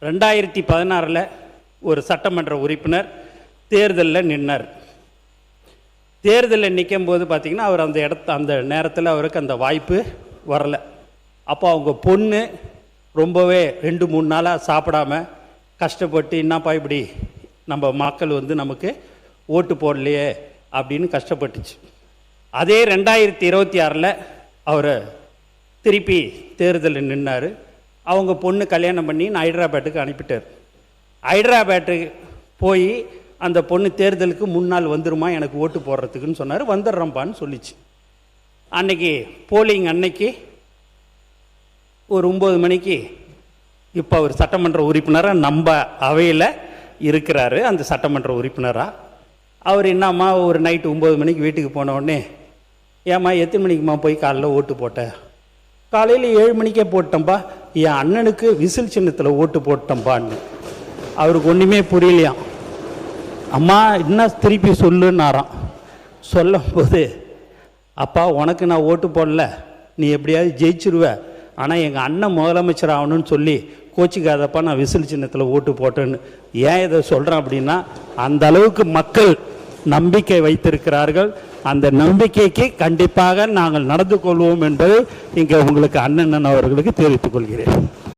2016 ஒரு சட்டமன்ற உறுப்பினர் தேர்தலில் நின்னார். தேர்தலில் நிற்கும் போது பார்த்திங்கன்னா அவர் அந்த நேரத்தில் அவருக்கு அந்த வாய்ப்பு வரலை. அப்போ அவங்க பொண்ணு ரொம்பவே 2-3 நாளாக சாப்பிடாம கஷ்டப்பட்டு, என்னப்பா இப்படி நம்ம மக்கள் நமக்கு ஓட்டு போடலையே அப்படின்னு கஷ்டப்பட்டுச்சு. அதே 2026 அவர் திருப்பி தேர்தலில் நின்னார். அவங்க பொண்ணு கல்யாணம் பண்ணி ஹைதராபாத்துக்கு அனுப்பிட்டார். ஹைதராபாத்துக்கு போய் அந்த பொண்ணு தேர்தலுக்கு முன்னால் வந்துருமா எனக்கு ஓட்டு போடுறதுக்குன்னு சொன்னார். வந்துடுறப்பான்னு சொல்லிச்சு. அன்னைக்கு போலிங் அன்னைக்கு ஒரு 9 மணிக்கு இப்போ அவர் சட்டமன்ற உறுப்பினராக நம்ம அவையில் இருக்கிறாரு. அந்த சட்டமன்ற உறுப்பினராக அவர் என்னம்மா ஒரு நைட்டு 9 மணிக்கு வீட்டுக்கு போன உடனே, ஏம்மா எத்தனை மணிக்குமா போய் காலைல ஓட்டு போட்டேன்? காலையில் 7 மணிக்கே போட்டேன்ப்பா, என் அண்ணனுக்கு விசில் சின்னத்தில் ஓட்டு போட்டேன்ப்பான்னு. அவருக்கு ஒன்றுமே புரியலையாம். அம்மா என்ன திருப்பி சொல்லுன்னாராம். சொல்லும் போது, அப்பா உனக்கு நான் ஓட்டு போடல, நீ எப்படியாவது ஜெயிச்சிருவ, ஆனால் எங்கள் அண்ணன் முதலமைச்சர் ஆகணும்னு சொல்லி கோச்சிக்காதப்பா நான் விசில் சின்னத்தில் ஓட்டு போட்டேன்னு. ஏன் இதை சொல்கிறேன் அப்படின்னா, அந்த அளவுக்கு மக்கள் நம்பிக்கை வைத்திருக்கிறார்கள். அந்த நம்பிக்கைக்கு கண்டிப்பாக நாங்கள் நடந்து கொள்வோம் என்பதை இங்கே உங்களுக்கு அண்ணன் அவர்களுக்கு தெரிவித்துக் கொள்கிறேன்.